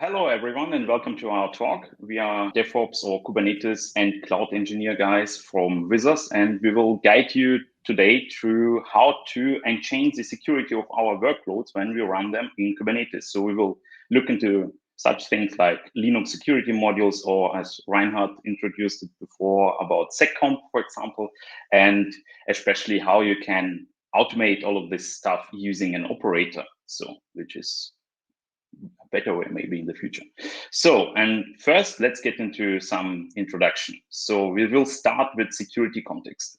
Hello, everyone, and welcome to our talk. We are DevOps or Kubernetes and cloud engineer guys from WhizUs, and we will guide you today through how to change the security of our workloads when we run them in Kubernetes. So we will look into such things like Linux security modules, or as Reinhard introduced it before, about seccomp, for example, and especially how you can automate all of this stuff using an operator, so which is a better way maybe in the future. So, and first let's get into some introduction. So we will start with security context.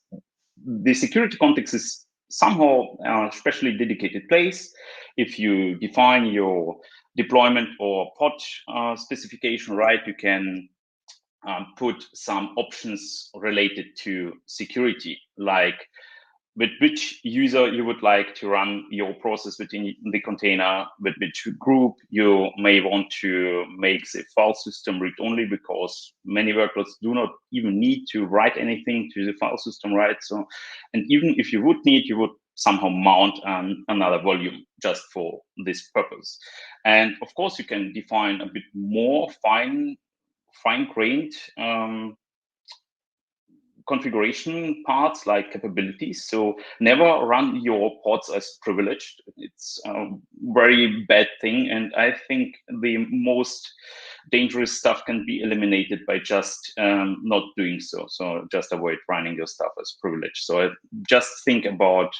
The security context is somehow a specially dedicated place. If you define your deployment or pod specification right, you can put some options related to security, like with which user you would like to run your process within the container, with which group you may want to make the file system read-only, because many workloads do not even need to write anything to the file system, right? So, and even if you would need, you would somehow mount another volume just for this purpose. And of course, you can define a bit more fine-grained configuration parts like capabilities. So never run your pods as privileged. It's a very bad thing. And I think the most dangerous stuff can be eliminated by just not doing so. So just avoid running your stuff as privileged. So just think about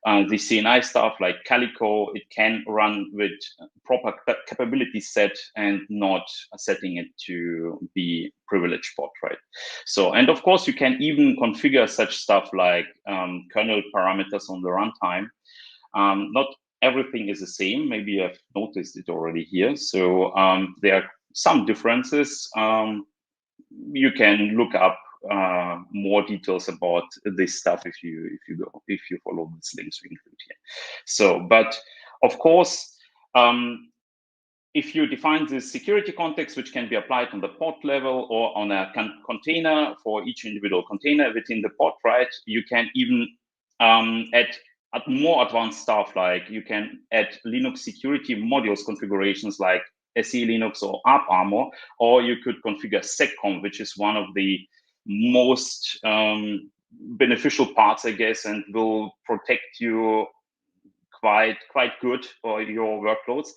the CNI stuff like Calico. It can run with proper capability set and not setting it to be privileged pod, right? So, and of course, you can even configure such stuff like kernel parameters on the runtime. Not everything is the same. Maybe you have noticed it already here. So there are some differences. You can look up more details about this stuff if you follow these links we include here. So, but of course, if you define this security context, which can be applied on the pod level or on a container for each individual container within the pod, right? You can even add more advanced stuff, like you can add Linux security modules configurations like scLinux or UpArmor, or you could configure seccomp, which is one of the most beneficial parts, I guess, and will protect you quite good for your workloads.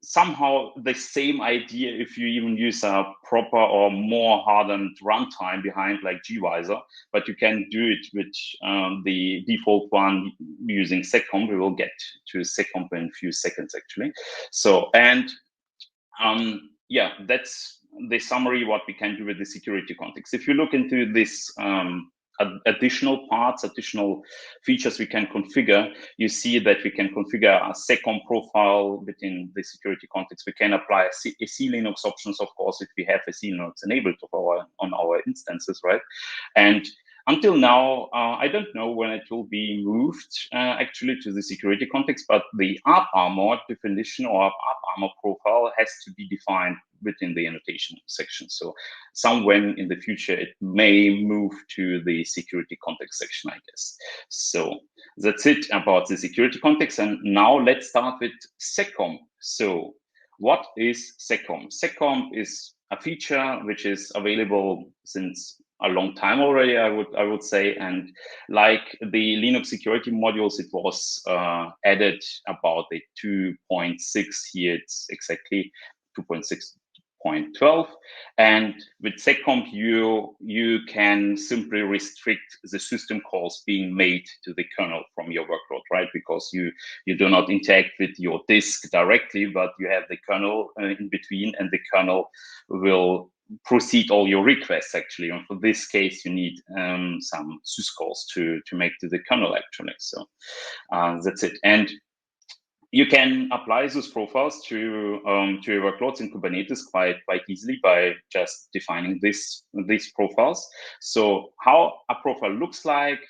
Somehow the same idea if you even use a proper or more hardened runtime behind like gvisor, but you can do it with the default one using seccomp. We will get to seccomp in a few seconds actually. So, and yeah, that's the summary what we can do with the security context. If you look into this additional parts, additional features we can configure, you see that we can configure a seccomp profile within the security context. We can apply a scLinux options, of course, if we have a scLinux enabled on our instances, right? And until now, I don't know when it will be moved actually to the security context, but the UpArmor definition or UpArmor profile has to be defined within the annotation section. So somewhere in the future, it may move to the security context section, I guess. So that's it about the security context. And now let's start with seccomp. So what is seccomp? Seccomp is a feature which is available since a long time already, I would say, and like the Linux security modules, it was added about the 2.6 here. It's exactly 2.6.12, and with seccomp you can simply restrict the system calls being made to the kernel from your workload, right? Because you do not interact with your disk directly, but you have the kernel in between, and the kernel will proceed all your requests actually. And for this case, you need some syscalls to make to the kernel actually. So that's it. And you can apply those profiles to your workloads in Kubernetes quite easily by just defining these profiles. So how a profile looks like,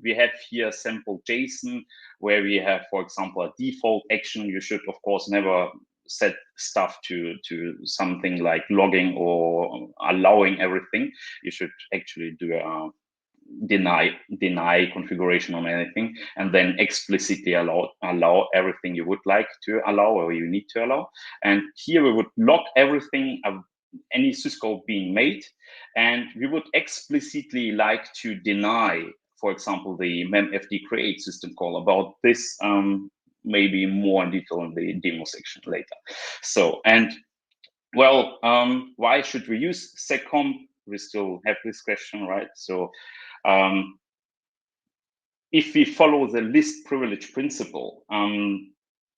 we have here sample JSON where we have, for example, a default action. You should, of course, never set stuff to something like logging or allowing everything. You should actually do a deny configuration on anything, and then explicitly allow everything you would like to allow or you need to allow. And here we would lock everything, any syscall being made, and we would explicitly like to deny, for example, the memfd create system call. About this, maybe more in detail in the demo section later. So, and well, why should we use seccomp? We still have this question, right? So if we follow the least privilege principle,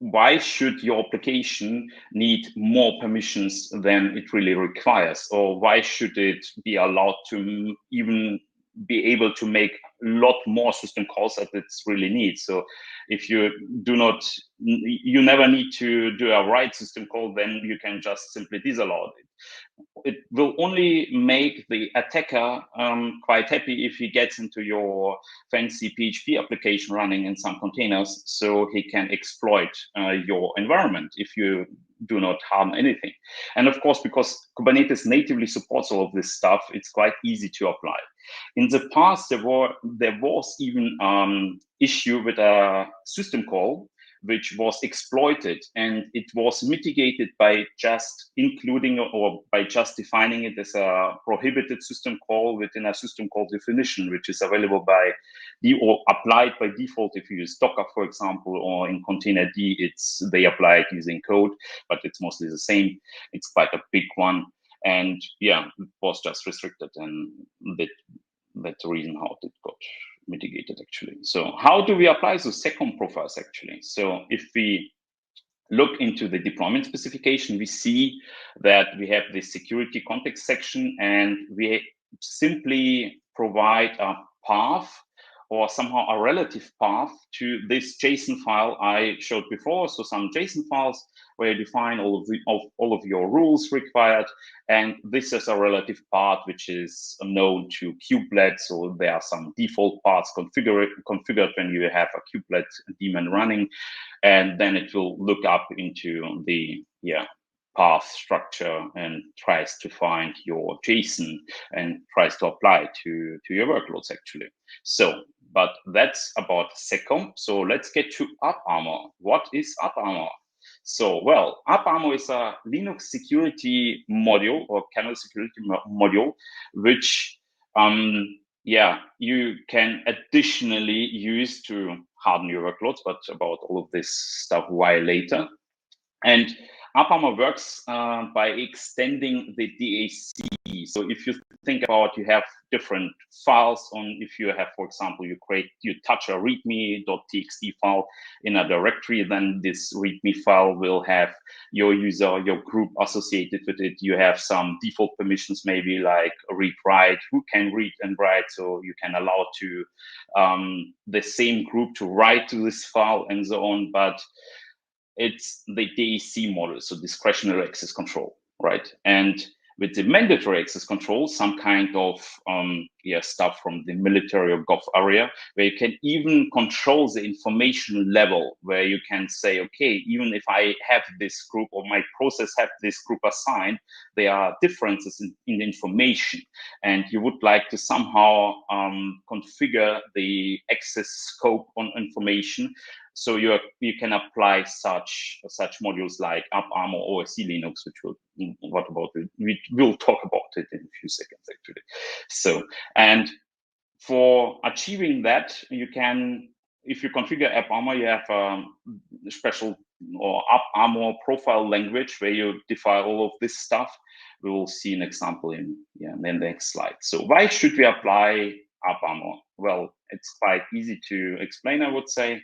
why should your application need more permissions than it really requires? Or why should it be allowed to even be able to make a lot more system calls that it's really needs? So if you you never need to do a write system call, then you can just simply disallow it. It will only make the attacker quite happy if he gets into your fancy PHP application running in some containers, so he can exploit your environment if you do not harm anything. And of course, because Kubernetes natively supports all of this stuff, it's quite easy to apply. In the past, there was even issue with a system call which was exploited, and it was mitigated by just including or by just defining it as a prohibited system call within a system call definition, which is available by or applied by default. If you use Docker, for example, or in containerd, they apply it using code, but it's mostly the same. It's quite a big one, and yeah, it was just restricted, and that's the reason how it got mitigated actually. So how do we apply those seccomp profiles actually? So if we look into the deployment specification, we see that we have the security context section, and we simply provide a path or somehow a relative path to this JSON file I showed before. So some JSON files where you define all of your rules required, and this is a relative path which is known to kubelet. So there are some default paths configured when you have a kubelet daemon running, and then it will look up into the path structure and tries to find your JSON and tries to apply to your workloads actually. So, but that's about seccomp. So let's get to UpArmor. What is UpArmor? So, well, UpArmor is a Linux security module or kernel security module, which you can additionally use to harden your workloads, but about all of this stuff a while later. And UpArmor works by extending the DAC. So if you think about, you have different files on, if you have, for example, you touch a readme.txt file in a directory, then this readme file will have your user, your group associated with it. You have some default permissions, maybe like read, write, who can read and write. So you can allow to the same group to write to this file and so on. But it's the DAC model, so discretionary access control, right? And with the mandatory access control, some kind of stuff from the military or gov area, where you can even control the information level, where you can say, okay, even if I have this group or my process have this group assigned, there are differences in the information, and you would like to somehow configure the access scope on information. So you can apply such modules like UpArmor or scLinux, which we'll talk about it in a few seconds actually. So, and for achieving that, you can, if you configure UpArmor, you have a special or UpArmor profile language where you define all of this stuff. We will see an example in the next slide. So why should we apply UpArmor? Well, it's quite easy to explain, I would say.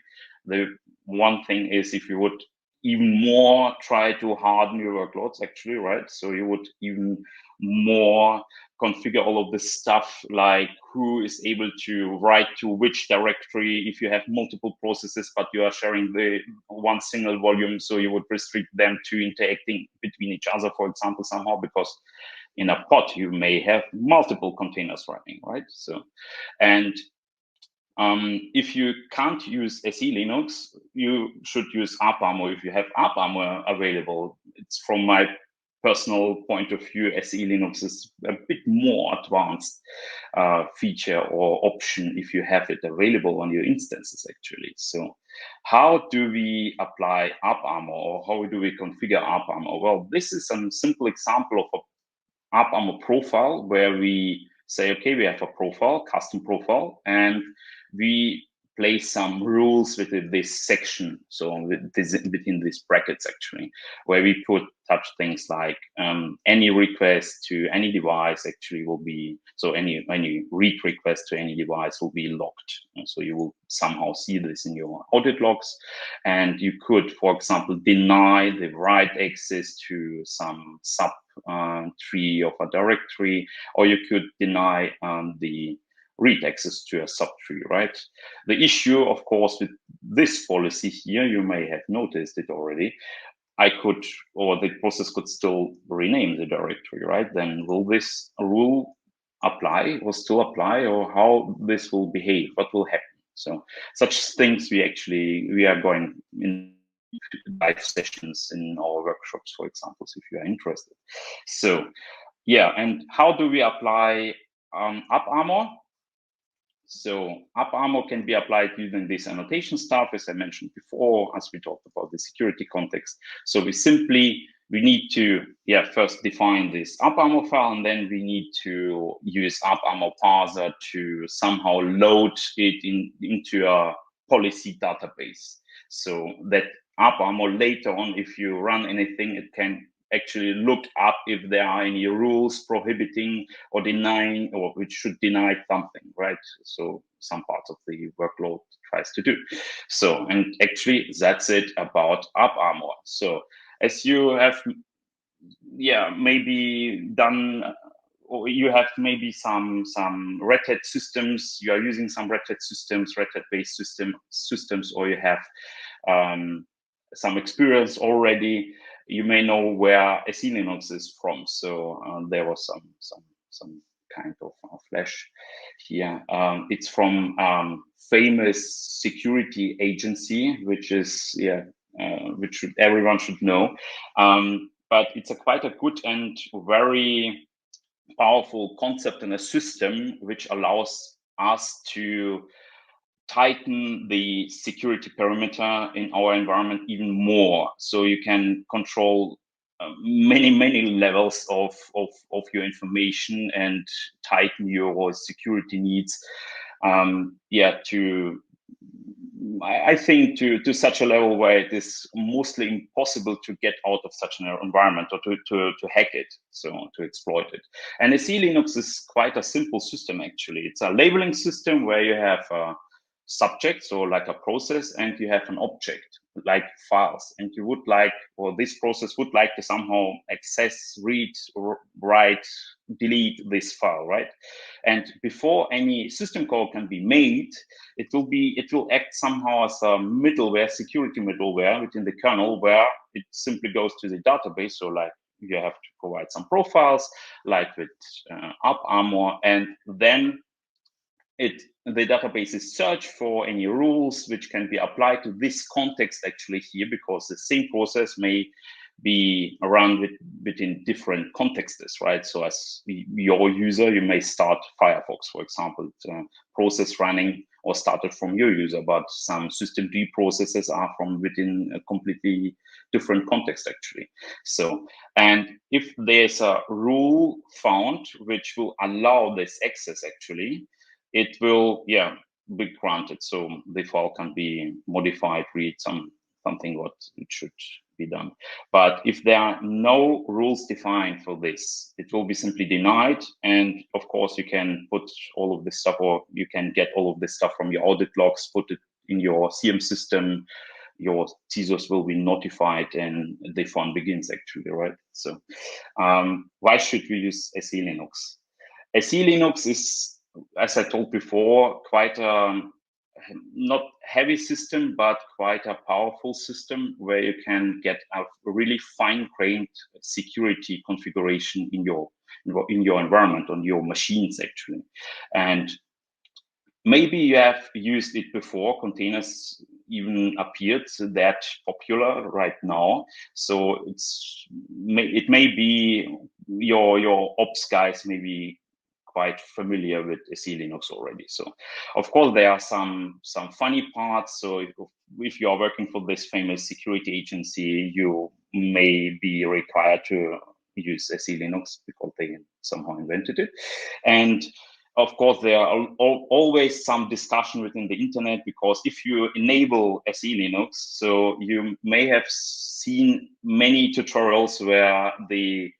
The one thing is, if you would even more try to harden your workloads actually, right? So you would even more configure all of this stuff, like who is able to write to which directory if you have multiple processes, but you are sharing the one single volume. So you would restrict them to interacting between each other, for example, somehow, because in a pod you may have multiple containers running, right? So, and if you can't use scLinux, you should use UpArmor if you have UpArmor available. It's from my personal point of view, scLinux is a bit more advanced feature or option if you have it available on your instances actually. So how do we apply UpArmor, or how do we configure UpArmor? Well, this is a simple example of a UpArmor profile where we say, okay, we have a profile, custom profile, and we place some rules within this section. So within these brackets actually, where we put such things like any request to any device actually will be, so any read request to any device will be logged. And so you will somehow see this in your audit logs. And you could, for example, deny the write access to some sub tree of a directory, or you could deny the read access to a subtree, right? The issue, of course, with this policy here, you may have noticed it already, I could, or the process could still rename the directory, right? Then will this rule apply, or still apply, or how this will behave, what will happen? So such things we are going in live sessions in our workshops, for example, if you are interested. So yeah, and how do we apply UpArmor? So UpArmor can be applied using this annotation stuff, as I mentioned before, as we talked about the security context. So we need to first define this UpArmor file, and then we need to use UpArmor parser to somehow load it into a policy database. So that UpArmor later on, if you run anything, it can actually look up if there are any rules prohibiting or denying, or which should deny something, right? So some parts of the workload tries to do. So, and actually that's it about UpArmor. So as you have, maybe done, or you have maybe some Red Hat systems, you are using some Red Hat systems, Red Hat based systems, or you have some experience already, you may know where scLinux is from. So there was some kind of flash here. It's from famous security agency, which is which everyone should know. But it's quite a good and very powerful concept in a system which allows us to tighten the security perimeter in our environment even more. So you can control many levels of your information and tighten your security needs. I think to such a level where it is mostly impossible to get out of such an environment, or to hack it, so to exploit it. And scLinux is quite a simple system actually. It's a labeling system where you have a subject, so like a process, and you have an object like files, and you would like, or this process would like to somehow access, read, write, delete this file, right? And before any system call can be made, it will act somehow as a middleware, security middleware within the kernel, where it simply goes to the database. So like you have to provide some profiles, like with UpArmor, and then the database is search for any rules which can be applied to this context actually here, because the same process may be run within different contexts, right? So as your user, you may start Firefox, for example, process running or started from your user, but some systemd processes are from within a completely different context actually. So, and if there's a rule found which will allow this access actually, it will be granted. So the file can be modified, read something what it should be done. But if there are no rules defined for this, it will be simply denied. And of course, you can put all of this stuff, or you can get all of this stuff from your audit logs, put it in your CM system. Your CISOs will be notified, and the fun begins actually, right? So why should we use scLinux? scLinux is, as I told before, quite a not heavy system, but quite a powerful system where you can get a really fine-grained security configuration in your environment, on your machines actually. And maybe you have used it before, containers even appeared that popular right now. So it may be your ops guys may be quite familiar with scLinux already. So of course there are some funny parts. So if you are working for this famous security agency, you may be required to use scLinux because they somehow invented it. And of course, there are always some discussion within the internet, because if you enable scLinux, so you may have seen many tutorials where the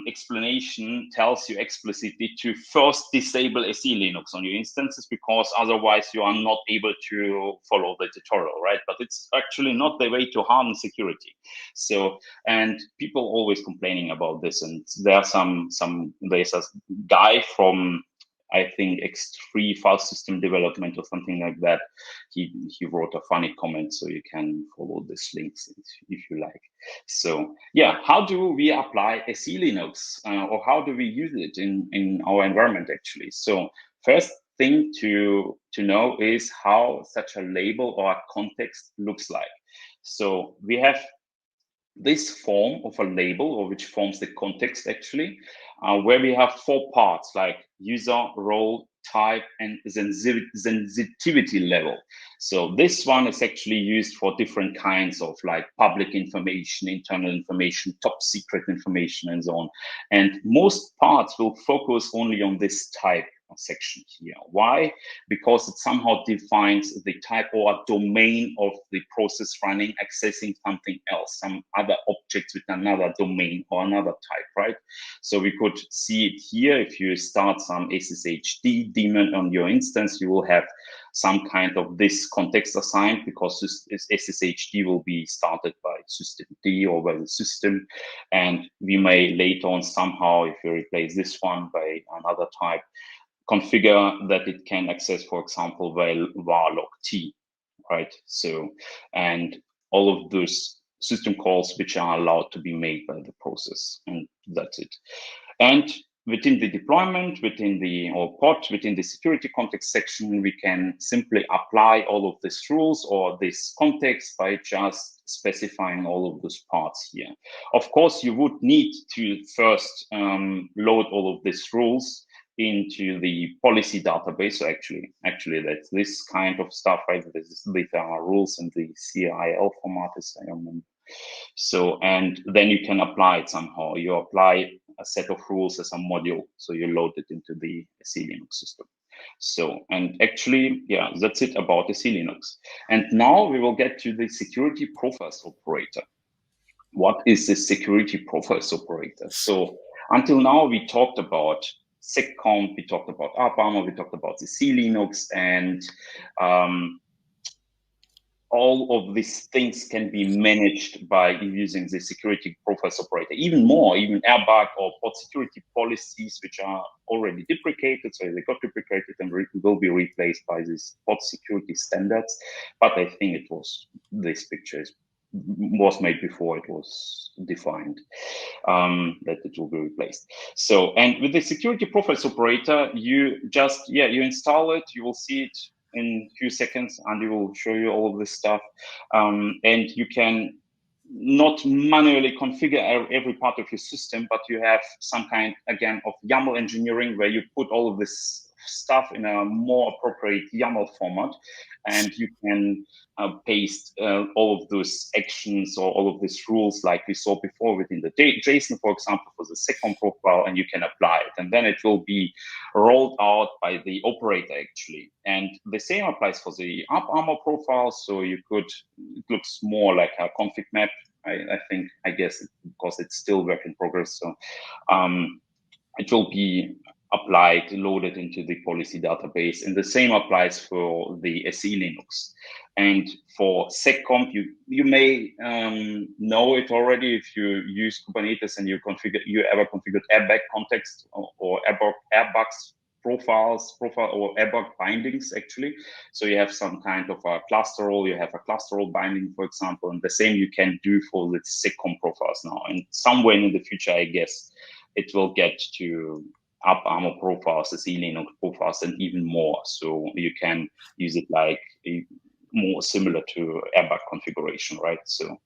explanation tells you explicitly to first disable scLinux on your instances, because otherwise you are not able to follow the tutorial, right? But it's actually not the way to harden security. So, and people always complaining about this, and there's a guy from, I think, X3 file system development or something like that. He wrote a funny comment, so you can follow this links if you like. So yeah, how do we apply scLinux, or how do we use it in our environment actually? So first thing to know is how such a label or a context looks like. So we have this form of a label, or which forms the context actually, where we have 4 parts like user, role, type, and sensitivity level. So this one is actually used for different kinds of like public information, internal information, top secret information, and so on. And most parts will focus only on this type section here. Why? Because it somehow defines the type or domain of the process running, accessing something else, some other objects with another domain or another type, right? So we could see it here. If you start some SSHD daemon on your instance, you will have some kind of this context assigned, because SSHD will be started by systemd or by the system. And we may later on somehow, if you replace this one by another type, configure that it can access, for example, varlog t, right? So, and all of those system calls which are allowed to be made by the process, and that's it. And within the deployment, within the security context section, we can simply apply all of these rules or this context by just specifying all of those parts here. Of course, you would need to first load all of these rules into the policy database. So actually that's this kind of stuff, right? These are rules in the CIL format, as I remember. So, and then you can apply it somehow. You apply a set of rules as a module. So you load it into the scLinux system. So, and actually, yeah, that's it about the scLinux. And now we will get to the security profiles operator. What is the security profiles operator? So until now, we talked about seccomp, we talked about UpArmor, we talked about the scLinux, and all of these things can be managed by using the security profiles operator. Even more, even airbag or pod security policies, which are already deprecated, so they got deprecated and will be replaced by these pod security standards. But I think this picture was made before it was defined, that it will be replaced. So, and with the security profiles operator, you just, you install it, you will see it in a few seconds, and we will show you all of this stuff. And you can not manually configure every part of your system, but you have some kind, again, of YAML engineering, where you put all of this stuff in a more appropriate YAML format, and you can paste all of those actions or all of these rules like we saw before within the JSON, for example, for the seccomp profile, and you can apply it. And then it will be rolled out by the operator actually. And the same applies for the UpArmor profile. So it looks more like a config map, I guess, because it's still work in progress. So it will be applied, loaded into the policy database, and the same applies for the scLinux. And for seccomp, you may know it already if you use Kubernetes and you ever configured airbag context or airbags profile or airbag bindings actually. So you have some kind of a cluster role, you have a cluster role binding, for example, and the same you can do for the seccomp profiles now. And somewhere in the future, I guess, it will get to UpArmor profiles, the scLinux profiles, and even more. So you can use it like more similar to airbag configuration, right? So,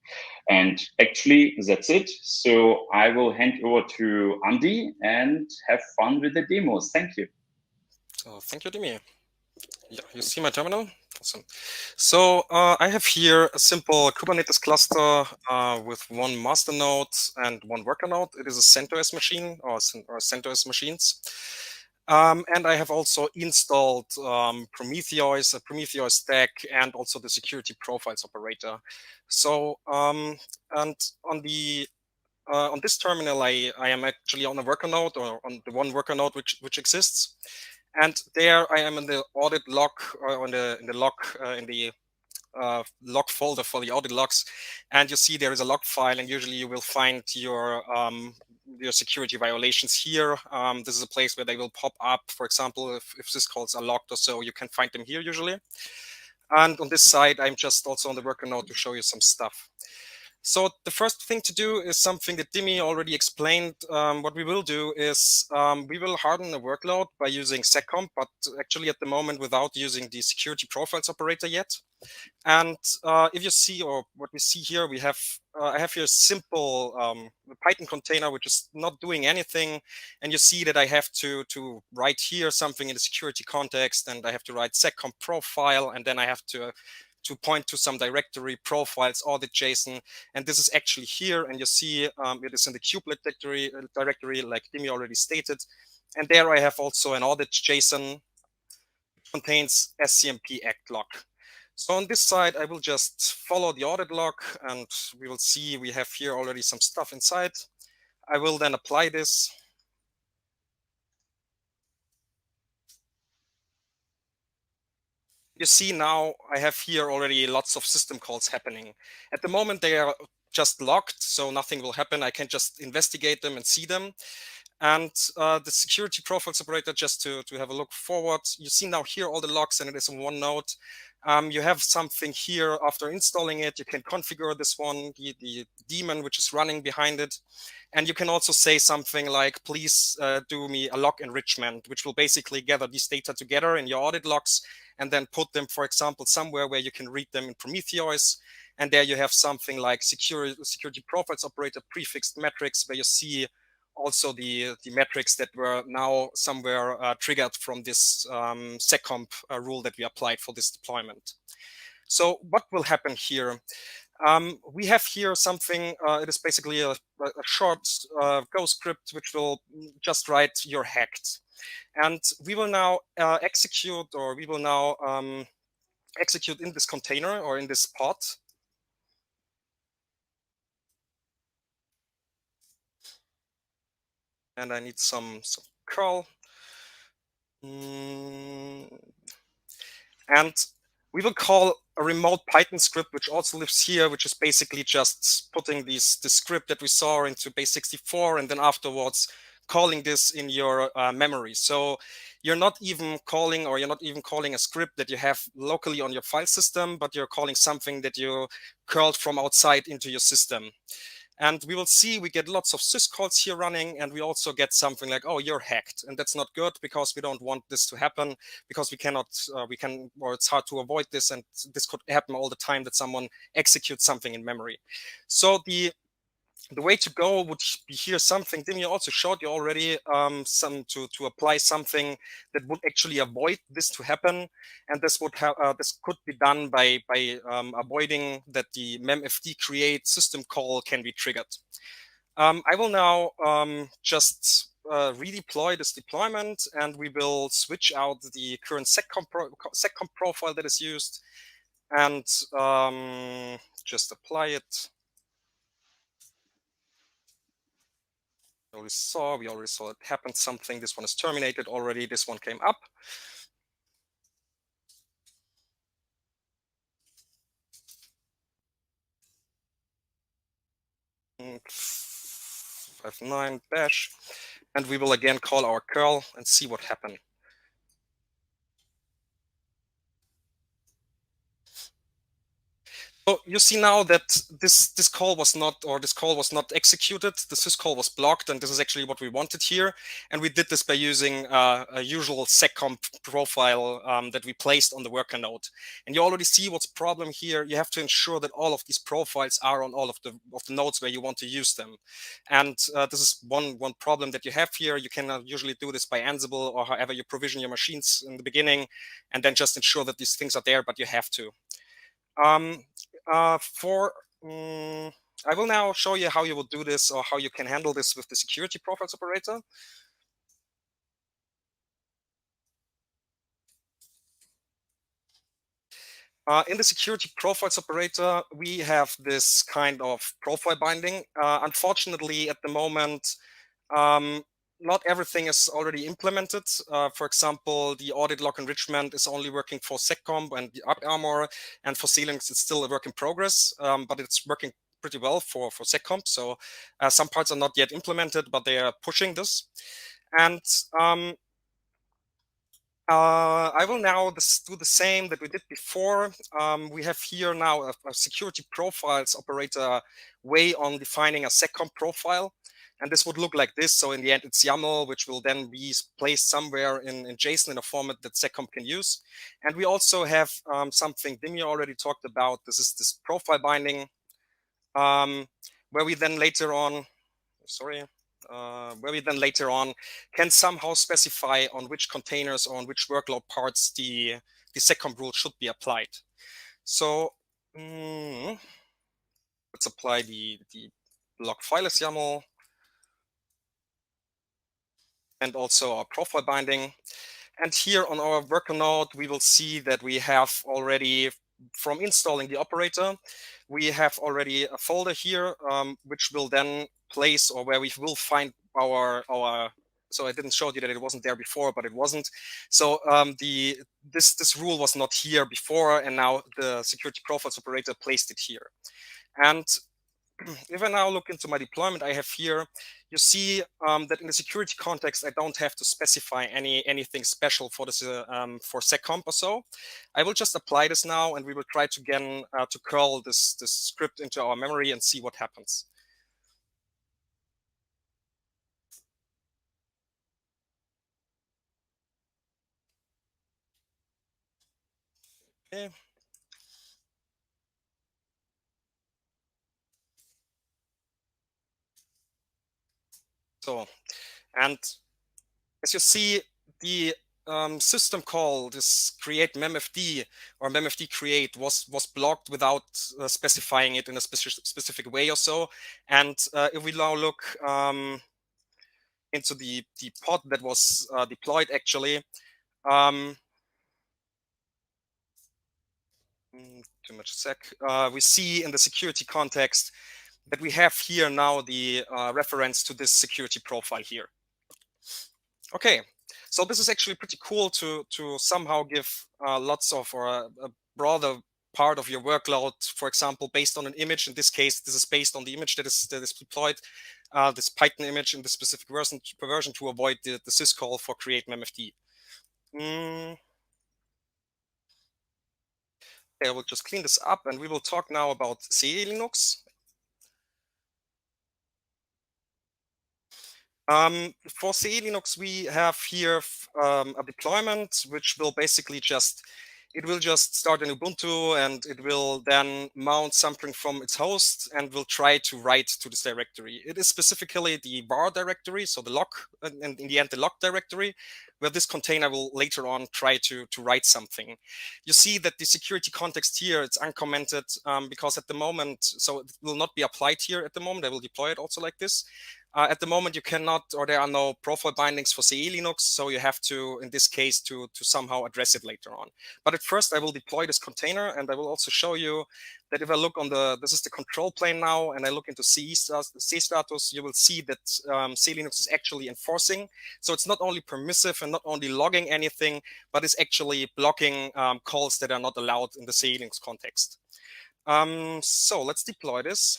and actually that's it. So I will hand over to Andi and have fun with the demos. Thank you. Thank you, Dimi. Yeah, you see my terminal? Awesome. So I have here a simple Kubernetes cluster with one master node and one worker node. It is a CentOS machine or CentOS machines. And I have also installed Prometheus, a Prometheus stack, and also the security profiles operator. So and on this terminal, I am actually on a worker node, or on the one worker node which exists. And there I am in the audit log, in the log folder for the audit logs, and you see there is a log file, and usually you will find your security violations here. This is a place where they will pop up. For example, if syscalls are logged or so, you can find them here usually. And on this side, I'm just also on the worker node to show you some stuff. So the first thing to do is something that Dimi already explained. What we will do is we will harden the workload by using seccomp, but actually at the moment without using the security profiles operator yet. And if you see, or what we see here, we have I have here a simple Python container which is not doing anything, and you see that I have to write here something in the security context, and I have to write seccomp profile, and then I have to point to some directory profiles audit JSON, and this is actually here, and you see it is in the kubelet directory like Dimi already stated, and there I have also an audit JSON which contains scmp act log. So on this side, I will just follow the audit log, and we will see we have here already some stuff inside. I will then apply this. You see now I have here already lots of system calls happening. At the moment, they are just locked, so nothing will happen. I can just investigate them and see them. And the security profiles operator, just to have a look forward, you see now here all the logs, and it is in one node. You have something here after installing it. You can configure this one, the daemon which is running behind it. And you can also say something like, please do me a log enrichment, which will basically gather these data together in your audit logs and then put them, for example, somewhere where you can read them in Prometheus. And there you have something like security profiles operator prefixed metrics, where you see also the metrics that were now somewhere triggered from this seccomp rule that we applied for this deployment. So what will happen here? We have here something, it is basically a short Go script which will just write you're hacked. And we will now execute in this container or in this pod. And I need some curl. And we will call a remote Python script, which also lives here, which is basically just putting the script that we saw into base64, and then afterwards calling this in your memory. So you're not even calling a script that you have locally on your file system, but you're calling something that you curled from outside into your system. And we will see we get lots of syscalls here running, and we also get something like, oh, you're hacked. And that's not good, because we don't want this to happen, because it's hard to avoid this, and this could happen all the time that someone executes something in memory. So the way to go would be here something Dimi also showed you already, to apply something that would actually avoid this to happen, and this could be done by avoiding that the memfd create system call can be triggered. I will now just redeploy this deployment, and we will switch out the current seccomp profile that is used, and just apply it. We already saw it happened something. This one is terminated already. This one came up. F9 bash, and we will again call our curl and see what happened. So you see now that this call was not executed. The syscall was blocked, and this is actually what we wanted here. And we did this by using a usual seccomp profile that we placed on the worker node. And you already see what's the problem here. You have to ensure that all of these profiles are on all of the nodes where you want to use them. And this is one problem that you have here. You cannot usually do this by Ansible or however you provision your machines in the beginning, and then just ensure that these things are there, but you have to. I will now show you how you will do this or how you can handle this with the security profiles operator. In the security profiles operator, we have this kind of profile binding. Unfortunately, at the moment, not everything is already implemented. For example, the audit log enrichment is only working for seccomp and the UpArmor, and for scLinux it's still a work in progress, but it's working pretty well for seccomp. So some parts are not yet implemented, but they are pushing this. And I will now do the same that we did before. We have here now a security profiles operator way on defining a seccomp profile. And this would look like this. So in the end, it's YAML, which will then be placed somewhere in JSON in a format that seccomp can use. And we also have something Dimi already talked about. This is this profile binding, where we then later on, where we then later on can somehow specify on which containers or on which workload parts the seccomp rule should be applied. So let's apply the log file as YAML and also our profile binding. And here on our worker node, we will see that we have already, from installing the operator, we have already a folder here, which will then place, or where we will find our so I didn't show you that it wasn't there before, but it wasn't. So this rule was not here before, and now the security profiles operator placed it here. And if I now look into my deployment I have here, you see that in the security context, I don't have to specify anything special for this for seccomp or so. I will just apply this now, and we will try to again to curl this script into our memory and see what happens. Okay. So, and as you see, the system call, this create memfd or memfd create, was blocked without specifying it in a specific way or so. And if we now look into the pod that was deployed, actually, too much sec. We see in the security context that we have here now the reference to this security profile here. Okay, so this is actually pretty cool to somehow give lots of, or a broader part of your workload, for example, based on an image. In this case, this is based on the image that is deployed, this Python image in the specific version to avoid the syscall for create memfd. Okay, I will just clean this up, and we will talk now about scLinux. For scLinux, we have here a deployment which will basically just start an Ubuntu, and it will then mount something from its host and will try to write to this directory. It is specifically the var directory, so the log, and in the end the log directory, where this container will later on try to write something. You see that the security context here, it's uncommented because at the moment, so it will not be applied here at the moment. I will deploy it also like this. At the moment, you cannot, or there are no profile bindings for scLinux, so you have to, in this case, to somehow address it later on. But at first, I will deploy this container, and I will also show you that if I look on this is the control plane now, and I look into C status, you will see that scLinux is actually enforcing. So it's not only permissive and not only logging anything, but it's actually blocking calls that are not allowed in the scLinux context. So let's deploy this.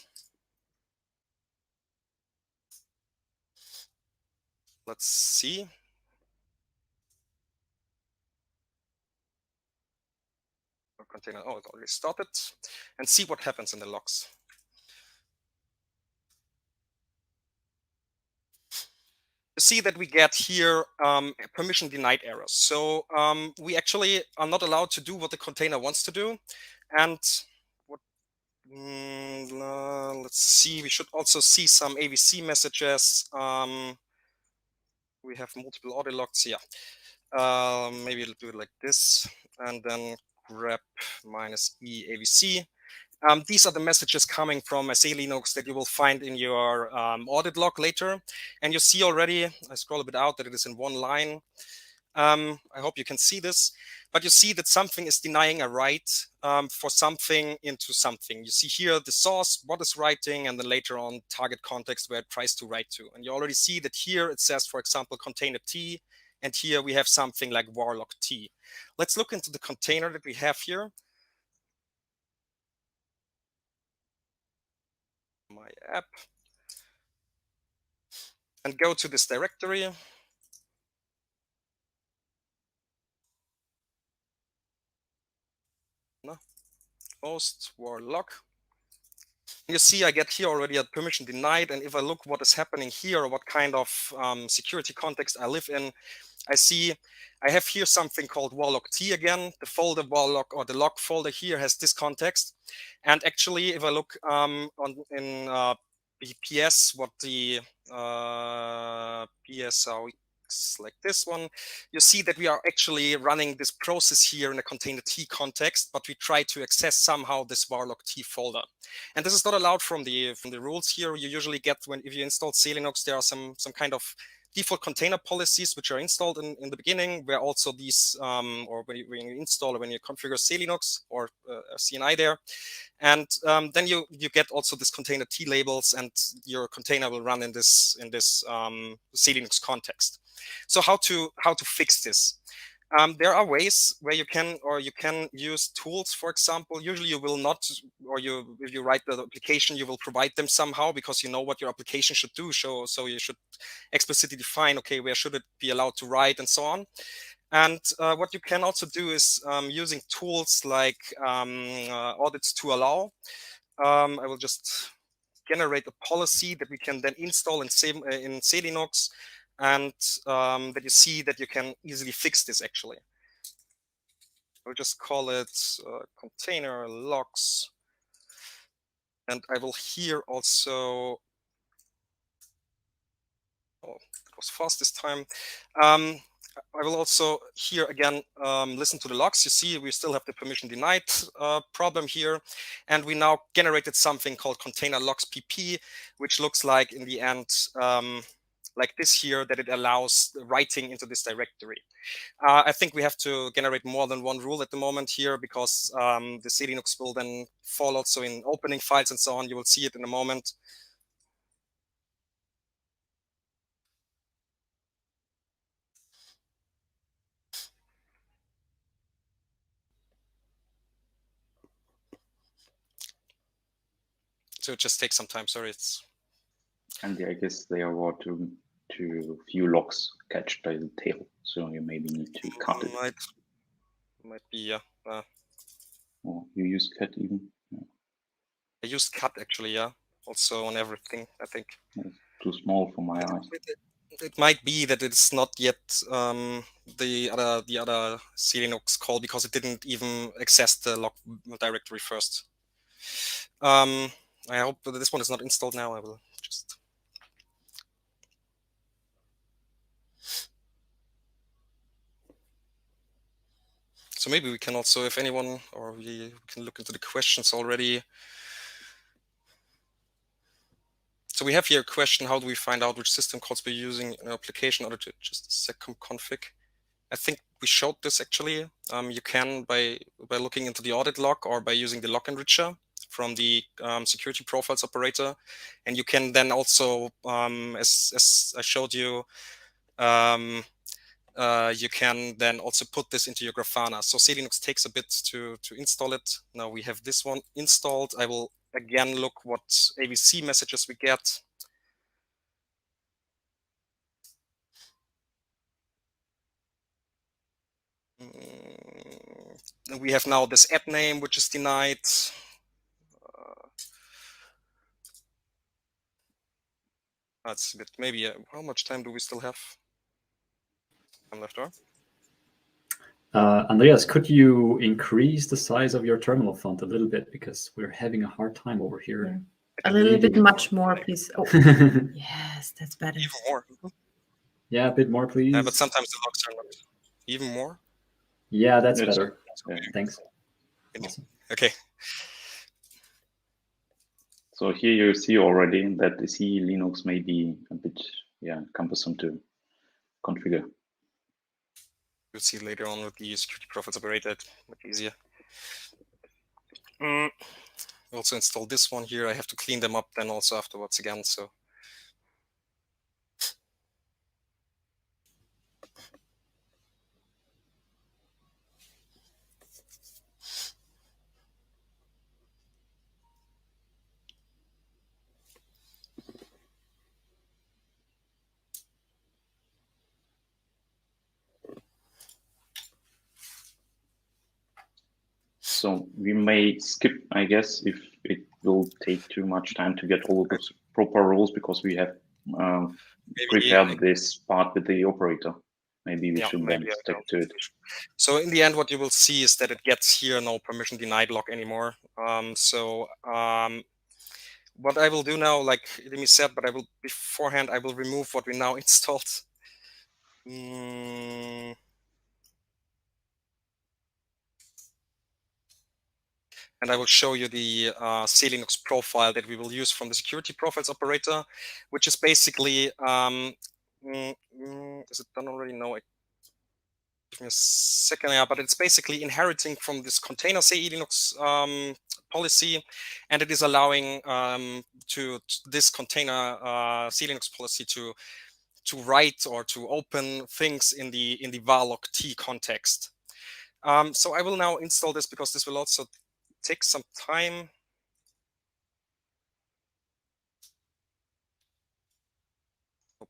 Let's see. container. Oh, it already started. And see what happens in the logs. You see that we get here permission denied errors. So we actually are not allowed to do what the container wants to do. And what, let's see, we should also see some AVC messages. We have multiple audio logs. Yeah. Maybe we'll do it like this, and then grep -e AVC. These are the messages coming from scLinux that you will find in your audit log later. And you see already, I scroll a bit out, that it is in one line. I hope you can see this, but you see that something is denying a write for something into something. You see here the source, what is writing, and then later on target context where it tries to write to. And you already see that here it says, for example, container T, and here we have something like warlog T. Let's look into the container that we have here. My app. And go to this directory. No. Host warlog. You see, I get here already a permission denied. And if I look what is happening here, or what kind of security context I live in, I see I have here something called warlog T again. The folder warlog, or the log folder here, has this context. And actually, if I look in PS, what the PSRX like this one, you see that we are actually running this process here in a container T context, but we try to access somehow this warlog T folder. And this is not allowed from the rules here. You usually get, if you install scLinux, there are some kind of default container policies which are installed in the beginning, where also these, or when you install or when you configure scLinux or CNI there, and then you get also this container T labels, and your container will run in this scLinux context. So how to fix this? There are ways where you can use tools. For example, usually you will not, or if you write the application, you will provide them somehow because you know what your application should do. So you should explicitly define, okay, where should it be allowed to write and so on. And what you can also do is using tools like audits to allow. I will just generate a policy that we can then install in scLinux, and that you see that you can easily fix this actually. I'll just call it container logs. And I will here also, oh, it was fast this time. I will also here again listen to the logs. You see, we still have the permission denied problem here. And we now generated something called container logs pp, which looks like in the end, like this here, that it allows writing into this directory. I think we have to generate more than one rule at the moment here, because the scLinux will then fall also in opening files and so on. You will see it in a moment. So it just takes some time. Sorry, it's. And I guess they are about to few logs catched by the tail, so you maybe need to cut it. Might be, yeah. Or you use cut even? Yeah. I used cut actually, yeah. Also on everything, I think. It's too small for my eyes. It might be that it's not yet the other scLinux call, because it didn't even access the log directory first. I hope that this one is not installed now. I will just. So maybe we can also, if anyone, or we can look into the questions already. So we have here a question: how do we find out which system calls we're using in an application in order to just sec4dev? I think we showed this actually. You can by looking into the audit log, or by using the log enricher from the security profiles operator. And you can then also, as I showed you, you can then also put this into your Grafana. So scLinux takes a bit to install it. Now we have this one installed. I will again look what AVC messages we get. we have now this app name, which is denied. That's a bit, maybe, how much time do we still have? Time left, or? Andreas, could you increase the size of your terminal font a little bit, because we're having a hard time over here? Yeah. A little bit much more, please. Oh, yes, that's better. Even more. Yeah, a bit more, please. But sometimes the logs are not. Even more? Yeah, that's better. Yeah, thanks. Awesome. Okay. So here you see already that the scLinux may be a bit cumbersome to configure. You'll see later on with the security profiles operated, much easier. Also install this one here. I have to clean them up then also afterwards again. So So we may skip, I guess, if it will take too much time to get all of those proper rules, because we have prepared this part with the operator. Maybe we should then stick to it. So in the end, what you will see is that it gets here no permission denied log anymore. What I will do now, like Dimi said, but I will beforehand, I will remove what we now installed. And I will show you the scLinux profile that we will use from the security profiles operator, which is basically, is it done already? No, give me a second, but it's basically inheriting from this container scLinux policy, and it is allowing to this container scLinux policy to write or to open things in the varlog t context. So I will now install this, because this will also take some time.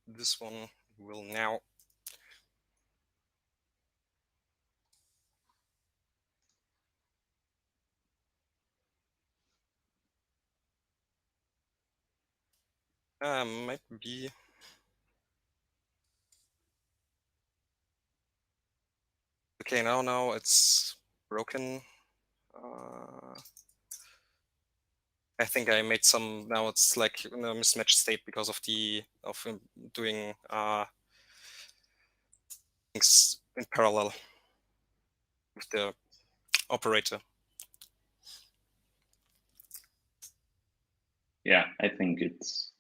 This one will now. Might be. Okay, now it's broken. I think I made some, now it's like in a mismatched state because of doing things in parallel with the operator. Yeah, I think it's.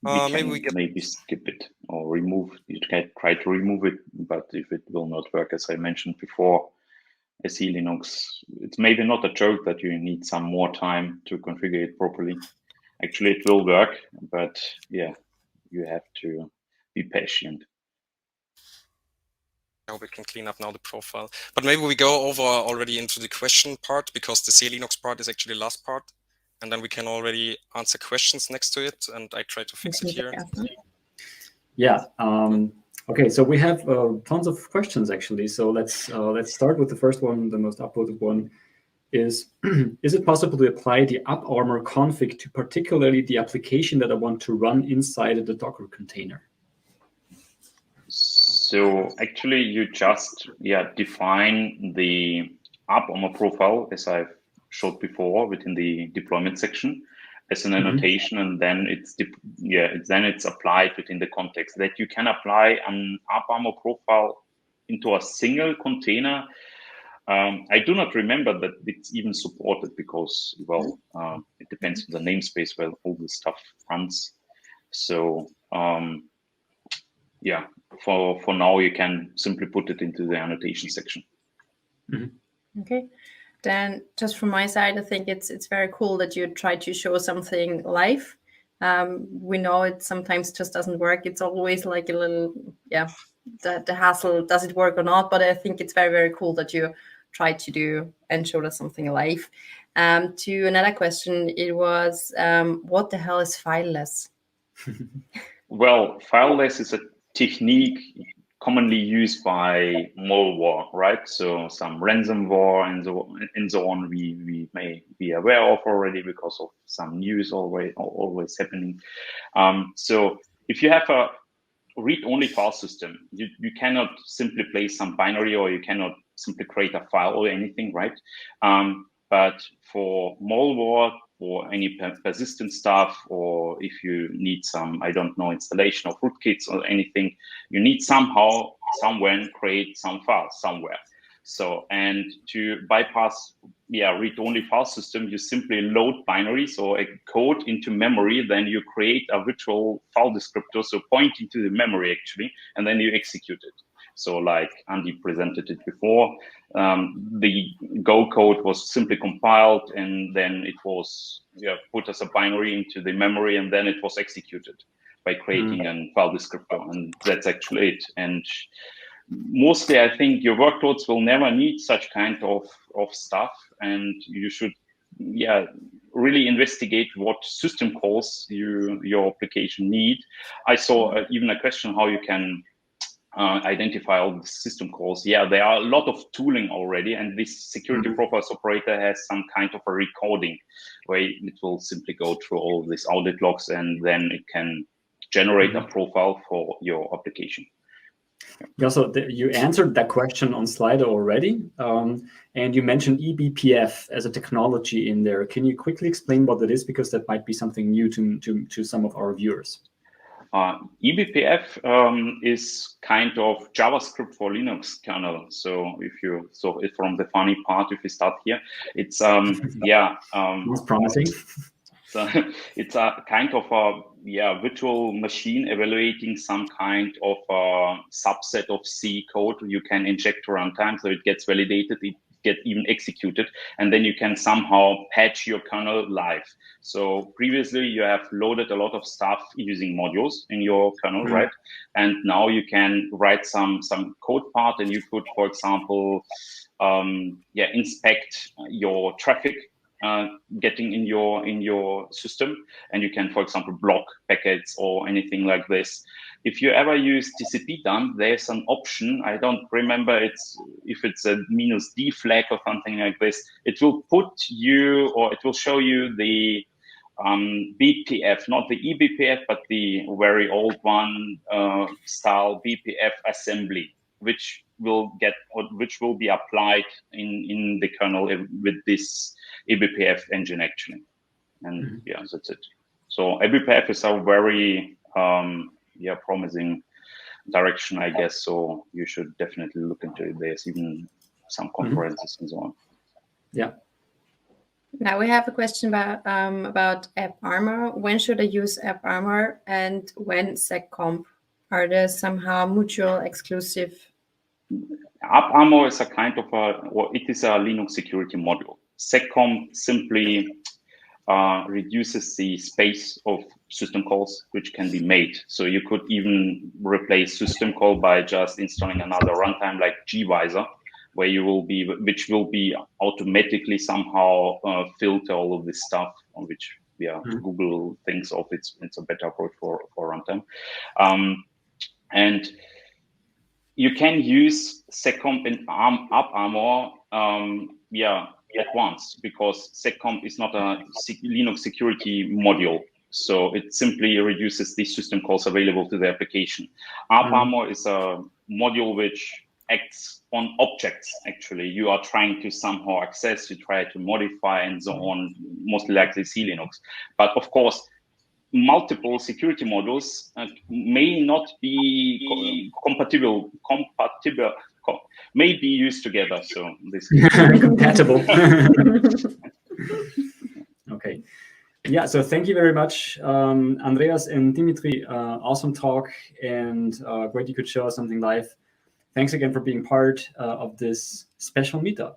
Maybe we maybe skip it or remove. You can try to remove it, but if it will not work, as I mentioned before, a scLinux, it's maybe not a joke that you need some more time to configure it properly. Actually, it will work, but yeah, you have to be patient. I hope we can clean up now the profile. But maybe we go over already into the question part, because the scLinux part is actually the last part. And then we can already answer questions next to it. And I try to fix it here. Yeah. Okay, so we have tons of questions, actually. So let's start with the first one, the most upvoted one. Is it possible to apply the UpArmor config to particularly the application that I want to run inside of the Docker container? So actually, you just define the UpArmor profile, as I've showed before, within the deployment section as an annotation, and then it's applied within the context. That you can apply an UpArmor profile into a single container. I do not remember that it's even supported, because, well, it depends on the namespace where all this stuff runs. So yeah, for now, you can simply put it into the annotation section. Okay. Then just from my side, I think it's very cool that you try to show something live. We know it sometimes just doesn't work. It's always like a little, the hassle, does it work or not? But I think it's very, very cool that you try to do and show us something live. To another question, it was, what the hell is fileless? Well, fileless is a technique commonly used by malware, right? So some ransomware and so on we may be aware of already because of some news always happening. So if you have a read-only file system, you cannot simply place some binary, or you cannot simply create a file or anything, right? But for malware or any persistent stuff, or if you need some, I don't know, installation of rootkits or anything, you need somehow, somewhere, create some files somewhere. So, and to bypass, read-only file system, you simply load binaries or a code into memory, then you create a virtual file descriptor, so pointing to the memory actually, and then you execute it. So like Andi presented it before, the Go code was simply compiled, and then it was put as a binary into the memory, and then it was executed by creating a file descriptor, and that's actually it. And mostly, I think your workloads will never need such kind of stuff, and you should, really investigate what system calls your application need. I saw even a question how you can identify all the system calls. Yeah, there are a lot of tooling already, and this security profiles operator has some kind of a recording where it will simply go through all these audit logs, and then it can generate a profile for your application. Yeah, so you answered that question on Slido already, and you mentioned eBPF as a technology in there. Can you quickly explain what that is, because that might be something new to some of our viewers? eBPF is kind of JavaScript for Linux kernel. So if from the funny part, if we start here, it's Most promising. So it's a kind of a virtual machine evaluating some kind of a subset of C code you can inject to runtime, so it gets validated, it gets even executed, and then you can somehow patch your kernel live. So previously you have loaded a lot of stuff using modules in your kernel, right? And now you can write some code part, and you could, for example, inspect your traffic getting in your system, and you can, for example, block packets or anything like this. If you ever use TCP dump, there's an option, I don't remember if it's a -d flag or something like this. It will put you, or it will show you the BPF, not the eBPF, but the very old one style BPF assembly, which will be applied in the kernel with this eBPF engine actually. And that's it. So eBPF is a very promising direction, I guess. So you should definitely look into it. There's even some conferences and so on. Yeah. Now we have a question about UpArmor. When should I use UpArmor, and when seccomp? Are there somehow mutual exclusive? UpArmor is a kind of it is a Linux security module. Seccomp simply reduces the space of system calls which can be made. So you could even replace system call by just installing another runtime like gvisor, which will be automatically somehow filter all of this stuff, on which Google thinks of it's a better approach for runtime. And you can use seccomp and UpArmor at once, because seccomp is not a Linux security module. So it simply reduces the system calls available to the application. UpArmor is a module which acts on objects, actually. You are trying to somehow access, you try to modify and so on, mostly like the scLinux. But of course, multiple security modules may not be compatible, may be used together. So this is compatible. Okay. Yeah, so thank you very much, Andreas and Dimitrij. Awesome talk, and great you could show us something live. Thanks again for being part of this special meetup.